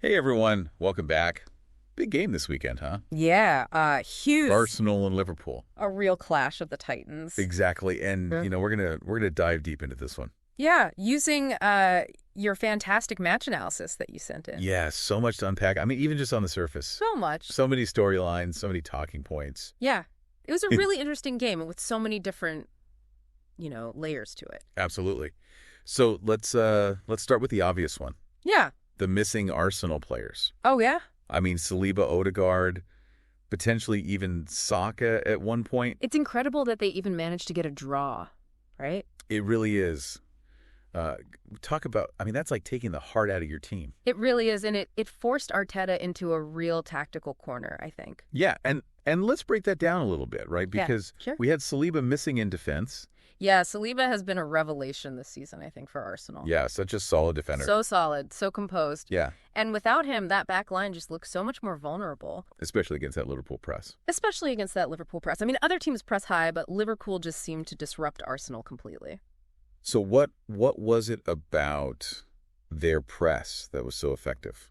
Hey everyone, welcome back. Big game this weekend, huh? Yeah, huge. Arsenal and Liverpool. A real clash of the Titans. Exactly. And Yeah. we're gonna dive deep into this one. Yeah, using your fantastic match analysis that you sent in. Yeah, so much to unpack. I mean, even just on the surface. So much. So many storylines, so many talking points. Yeah. It was a really interesting game with so many different, layers to it. Absolutely. So let's start with the obvious one. Yeah. The missing Arsenal players. Oh, yeah? I mean, Saliba, Odegaard, potentially even Saka at one point. It's incredible that they even managed to get a draw, right? It really is. That's like taking the heart out of your team. It really is, and it forced Arteta into a real tactical corner, I think. Yeah, and let's break that down a little bit, right? Yeah, Because sure. we had Saliba missing in defense. Yeah, Saliba has been a revelation this season, I think, for Arsenal. Yeah, such a solid defender. So solid, so composed. Yeah, And without him, that back line just looks so much more vulnerable, especially against that Liverpool press. especially against that Liverpool press. I mean, other teams press high, but Liverpool just seemed to disrupt Arsenal completely. So what was it about their press that was so effective?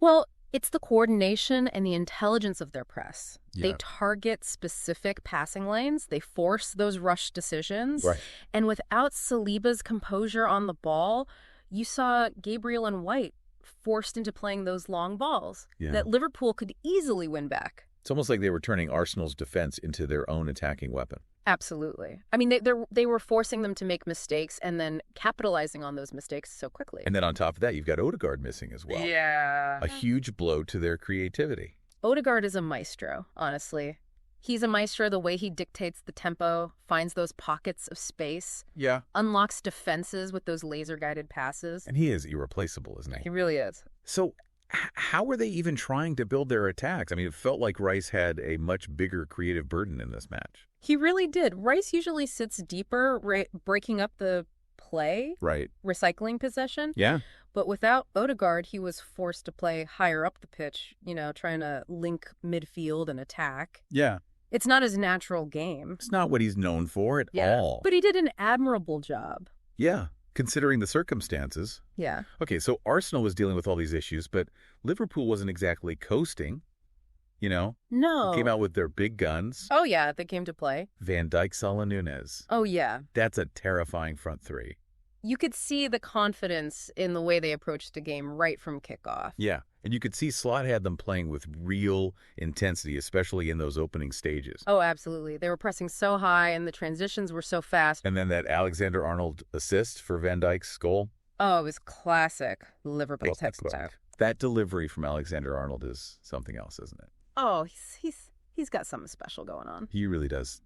Well, it's the coordination and the intelligence of their press. They Yeah. target specific passing lanes. They force those rush decisions. Right. And without Saliba's composure on the ball, you saw Gabriel and White forced into playing those long balls Yeah. that Liverpool could easily win back. It's almost like they were turning Arsenal's defense into their own attacking weapon. Absolutely. I mean, they were forcing them to make mistakes and then capitalizing on those mistakes so quickly. And then on top of that, you've got Odegaard missing as well. Yeah. A huge blow to their creativity. Odegaard is a maestro, honestly. He's a maestro the way he dictates the tempo, finds those pockets of space, Yeah. unlocks defenses with those laser-guided passes. And he is irreplaceable, isn't he? He really is. So how were they even trying to build their attacks? I mean, it felt like Rice had a much bigger creative burden in this match. He really did. Rice usually sits deeper, breaking up the play, Right. recycling possession. Yeah. But without Odegaard, he was forced to play higher up the pitch, trying to link midfield and attack. Yeah. It's not his natural game. It's not what he's known for at all. But he did an admirable job. Yeah. Considering the circumstances. Yeah. Okay, so Arsenal was dealing with all these issues, but Liverpool wasn't exactly coasting. No. Came out with their big guns. Oh, yeah, they came to play. Van Dijk, Salah, Nunez. Oh, yeah. That's a terrifying front three. You could see the confidence in the way they approached the game right from kickoff. Yeah, and you could see Slot had them playing with real intensity, especially in those opening stages. Oh, absolutely. They were pressing so high and the transitions were so fast. And then that Alexander-Arnold assist for Van Dijk's goal. Oh, it was classic Liverpool type Look, stuff. that delivery from Alexander-Arnold is something else, isn't it? Oh, he's got something special going on. He really does.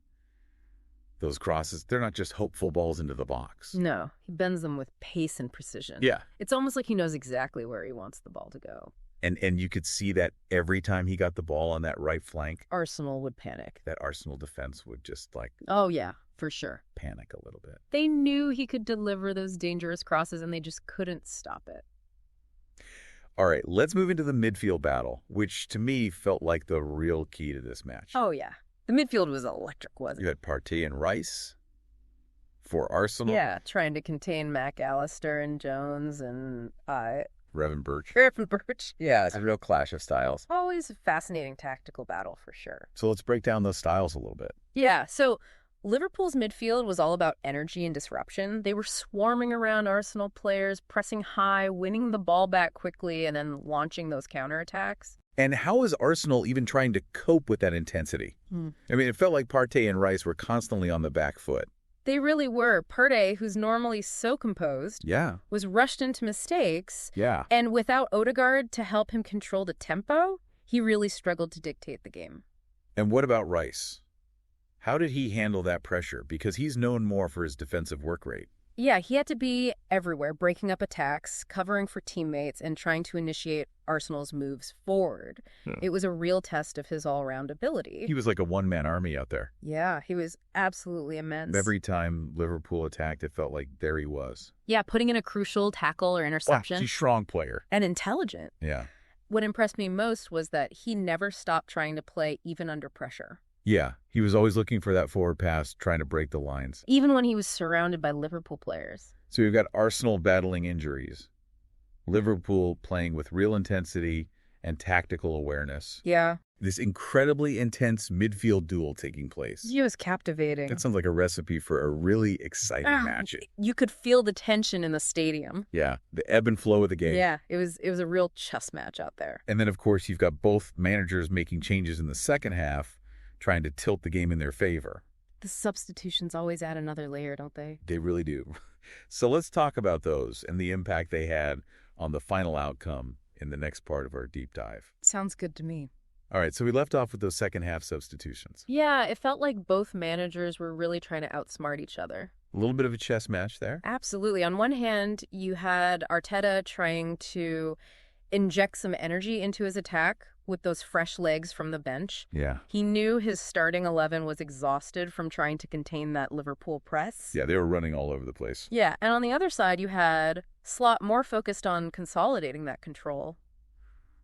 Those crosses, they're not just hopeful balls into the box. No, he bends them with pace and precision. Yeah. It's almost like he knows exactly where he wants the ball to go. And you could see that every time he got the ball on that right flank, Arsenal would panic. that Arsenal defense would just Oh, yeah, for sure. panic a little bit. They knew he could deliver those dangerous crosses and they just couldn't stop it. All right, let's move into the midfield battle, which to me felt like the real key to this match. Oh, yeah. The midfield was electric, wasn't You it? had Partey and Rice for Arsenal. Yeah, trying to contain Mac Allister and Jones and Revan Birch. Griffin Birch. Yeah, it's a real clash of styles. Always a fascinating tactical battle for sure. So let's break down those styles a little bit. Yeah, so Liverpool's midfield was all about energy and disruption. They were swarming around Arsenal players, pressing high, winning the ball back quickly, and then launching those counterattacks. And how is Arsenal even trying to cope with that intensity? I mean, it felt like Partey and Rice were constantly on the back foot. They really were. Partey, who's normally so composed, Yeah. was rushed into mistakes. Yeah. And without Odegaard to help him control the tempo, he really struggled to dictate the game. And what about Rice? How did he handle that pressure? Because he's known more for his defensive work rate. Yeah, he had to be everywhere, breaking up attacks, covering for teammates, and trying to initiate Arsenal's moves forward. It was a real test of his all-around ability. He was like a one-man army out there. Yeah, he was absolutely immense. Every time Liverpool attacked, it felt like there he was. Yeah, putting in a crucial tackle or Wow, interception. he's a strong player. And intelligent. Yeah. What impressed me most was that he never stopped trying to play even under pressure. Yeah, he was always looking for that forward pass, trying to break the lines. Even when he was surrounded by Liverpool players. So you've got Arsenal battling injuries. Liverpool playing with real intensity and tactical awareness. Yeah. This incredibly intense midfield duel taking place. It was captivating. That sounds like a recipe for a really exciting match. You could feel the tension in the stadium. Yeah, the ebb and flow of the game. Yeah, it was a real chess match out there. And then, of course, you've got both managers making changes in the second half, trying to tilt the game in their favor. The substitutions always add another layer, don't they? They really do. So let's talk about those and the impact they had on the final outcome in the next part of our deep dive. Sounds good to me. All right, so we left off with those second half substitutions. Yeah, it felt like both managers were really trying to outsmart each other. A little bit of a chess match there. Absolutely. On one hand, you had Arteta trying to inject some energy into his attack with those fresh legs from the bench. Yeah. He knew his starting 11 was exhausted from trying to contain that Liverpool press. Yeah, they were running all over the place. Yeah, and on the other side, you had Slot more focused on consolidating that control,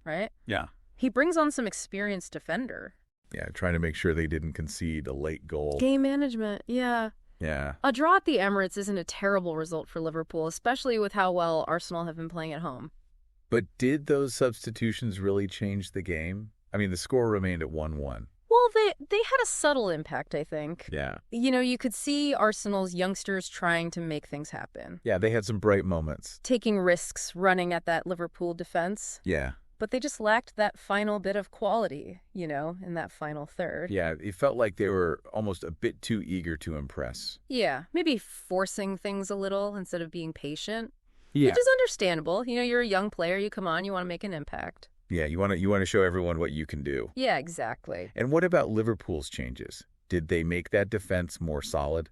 right? Yeah. He brings on some experienced defender. Yeah, trying to make sure they didn't concede a late goal. Game management, yeah. Yeah. A draw at the Emirates isn't a terrible result for Liverpool, especially with how well Arsenal have been playing at home. But did those substitutions really change the game? I mean, the score remained at 1-1. Well, they had a subtle impact, I think. Yeah. You know, you could see Arsenal's youngsters trying to make things happen. Yeah, they had some bright moments. Taking risks, running at that Liverpool defense. Yeah. But they just lacked that final bit of quality, you know, in that final third. Yeah, it felt like they were almost a bit too eager to impress. Yeah, maybe forcing things a little instead of being patient. Yeah. Which is understandable. You know, you're a young player, you come on, you want to make an impact. Yeah, you want to show everyone what you can do. Yeah, exactly. And what about Liverpool's changes? Did they make that defense more solid?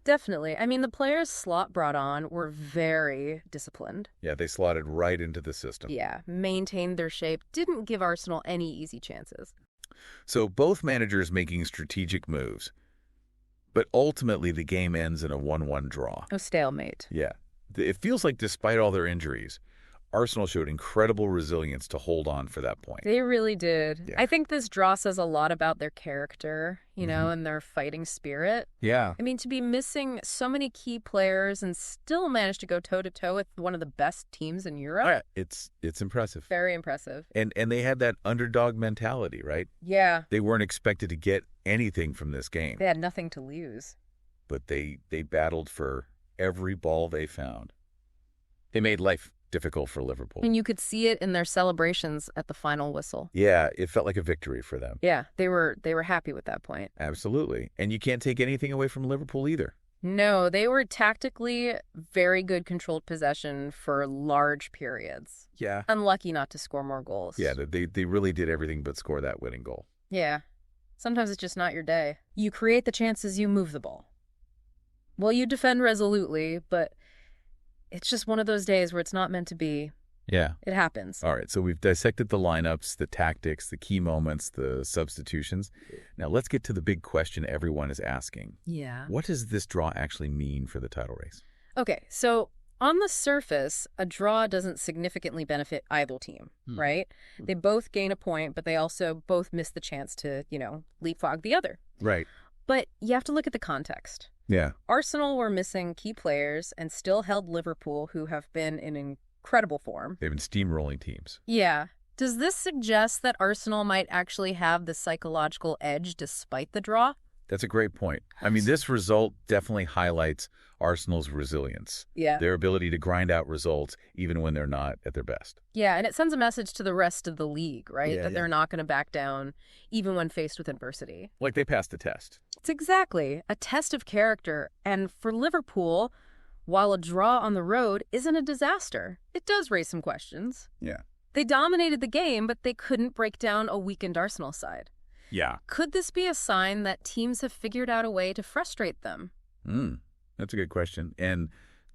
Definitely. I mean, the players Slot brought on were very disciplined. Yeah, they slotted right into the system. Yeah, maintained their shape, didn't give Arsenal any easy chances. So both managers making strategic moves, but ultimately the game ends in a 1-1 draw. A stalemate. Yeah. It feels like despite all their injuries, Arsenal showed incredible resilience to hold on for that point. They really did. Yeah. I think this draw says a lot about their character, you know, and their fighting spirit. Yeah. I mean, to be missing so many key players and still manage to go toe-to-toe with one of the best teams in Europe. It's impressive. Very impressive. And they had that underdog mentality, right? Yeah. They weren't expected to get anything from this game. They had nothing to lose. But they battled for every ball they found. They made life difficult for Liverpool. And you could see it in their celebrations at the final whistle. Yeah, it felt like a victory for them. Yeah, they were happy with that point. Absolutely. And you can't take anything away from Liverpool either. No, they were tactically very good controlled possession for large periods. Yeah. Unlucky not to score more goals. Yeah, they really did everything but score that winning goal. Yeah. Sometimes it's just not your day. You create the chances, you move the ball. Well, you defend resolutely, but it's just one of those days where it's not meant to be. Yeah. It happens. All right, so we've dissected the lineups, the tactics, the key moments, the substitutions. Now let's get to the big question everyone is asking. Yeah. What does this draw actually mean for the title race? Okay, so on the surface, a draw doesn't significantly benefit either team, right? They both gain a point, but they also both miss the chance to, you know, leapfrog the other. Right. But you have to look at the context. Yeah. Arsenal were missing key players and still held Liverpool, who have been in incredible form. They've been steamrolling teams. Yeah. Does this suggest that Arsenal might actually have the psychological edge despite the draw? That's a great point. I mean, this result definitely highlights Arsenal's resilience. Yeah. Their ability to grind out results even when they're not at their best. Yeah, and it sends a message to the rest of the league, right? Yeah, that they're not going to back down even when faced with adversity. Like they passed the test. It's exactly a test of character. And for Liverpool, while a draw on the road isn't a disaster, it does raise some questions. Yeah. They dominated the game, but they couldn't break down a weakened Arsenal side. Yeah. Could this be a sign that teams have figured out a way to frustrate them? That's a good question. And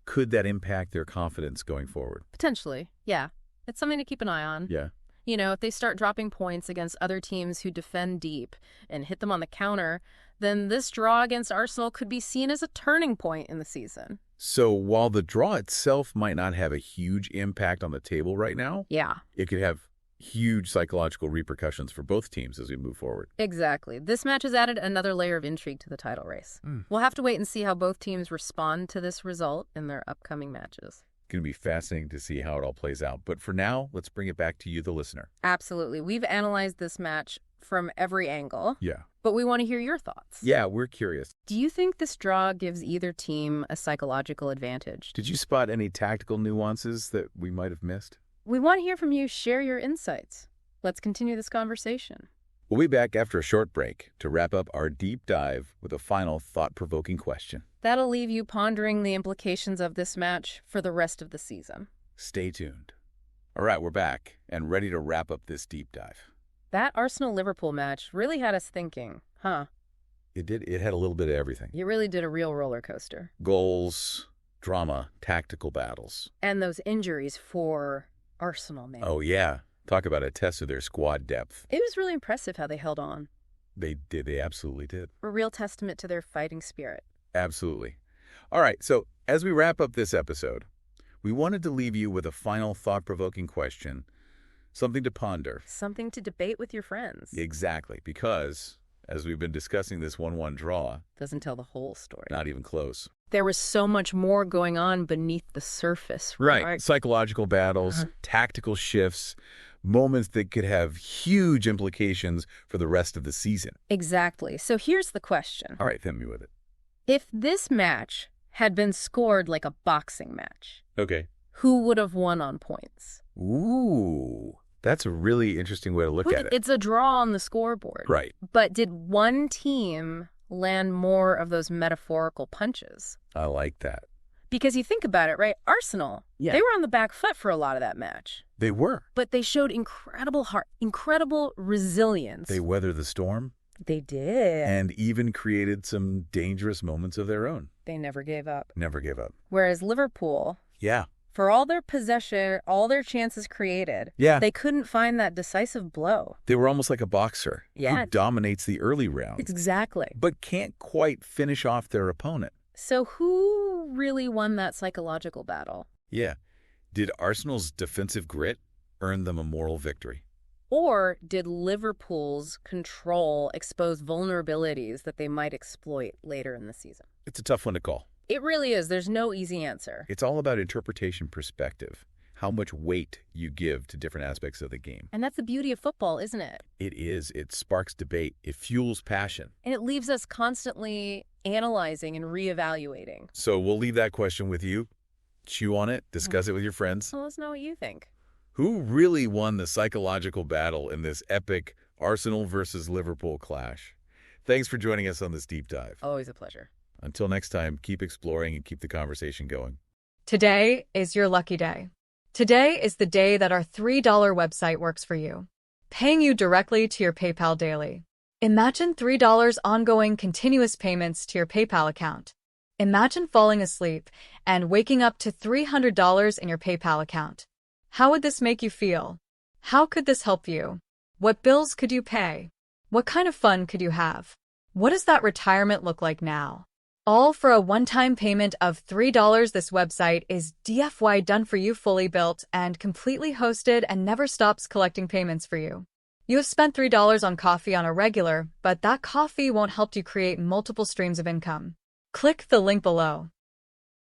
could that impact their confidence going forward? Potentially, yeah. It's something to keep an eye on. Yeah. You know, if they start dropping points against other teams who defend deep and hit them on the counter, then this draw against Arsenal could be seen as a turning point in the season. So while the draw itself might not have a huge impact on the table right now, Yeah. it could have huge psychological repercussions for both teams as we move forward. Exactly. This match has added another layer of intrigue to the title race. We'll have to wait and see how both teams respond to this result in their upcoming matches. Going to be fascinating to see how it all plays out. But for now, let's bring it back to you, the listener. Absolutely. We've analyzed this match from every angle. Yeah. But we want to hear your thoughts. Yeah, we're curious. Do you think this draw gives either team a psychological advantage? Did you spot any tactical nuances that we might have missed? We want to hear from you. Share your insights. Let's continue this conversation. We'll be back after a short break to wrap up our deep dive with a final thought-provoking question. That'll leave you pondering the implications of this match for the rest of the season. Stay tuned. All right, we're back and ready to wrap up this deep dive. That Arsenal-Liverpool match really had us thinking, huh? It did. It had a little bit of everything. You really did a real roller coaster. Goals, drama, tactical battles. And those injuries for Arsenal, man. Oh, yeah. Talk about a test of their squad depth. It was really impressive how they held on. They did. They absolutely did. A real testament to their fighting spirit. Absolutely. All right, so as we wrap up this episode, we wanted to leave you with a final thought-provoking question, something to ponder. Something to debate with your friends. Exactly, because as we've been discussing this 1-1 draw, doesn't tell the whole story. not even close. There was so much more going on beneath the surface. Right. Psychological battles, tactical shifts, moments that could have huge implications for the rest of the season. Exactly. So here's the question. All right, hit me with it. If this match had been scored like a boxing match, Okay. who would have won on points? Ooh, that's a really interesting way to look at it. It's a draw on the scoreboard. Right. But did one team land more of those metaphorical punches? I like that. Because you think about it, right? Arsenal, Yeah. they were on the back foot for a lot of that match. They were. But they showed incredible heart, incredible resilience. They weathered the storm. They did. And even created some dangerous moments of their own. They never gave up. Never gave up. Whereas Liverpool, Yeah. for all their possession, all their chances created, Yeah. they couldn't find that decisive blow. They were almost like a boxer Yeah. who dominates the early rounds, Exactly. but can't quite finish off their opponent. So who really won that psychological battle? Yeah. Did Arsenal's defensive grit earn them a moral victory? Or did Liverpool's control expose vulnerabilities that they might exploit later in the season? It's a tough one to call. It really is. There's no easy answer. It's all about interpretation perspective, how much weight you give to different aspects of the game. And that's the beauty of football, isn't it? It is. It sparks debate. It fuels passion. And it leaves us constantly analyzing and reevaluating. So we'll leave that question with you. Chew on it. Discuss it with your friends. Let us know what you think. Who really won the psychological battle in this epic Arsenal versus Liverpool clash? Thanks for joining us on this deep dive. Always a pleasure. Until next time, keep exploring and keep the conversation going. Today is your lucky day. Today is the day that our $3 website works for you, paying you directly to your PayPal daily. Imagine $3 ongoing continuous payments to your PayPal account. Imagine falling asleep and waking up to $300 in your PayPal account. How would this make you feel? How could this help you? What bills could you pay? What kind of fun could you have? What does that retirement look like now? All for a one-time payment of $3. This website is DFY done for you, fully built and completely hosted, and never stops collecting payments for you. You have spent $3 on coffee on a regular, but that coffee won't help you create multiple streams of income. Click the link below.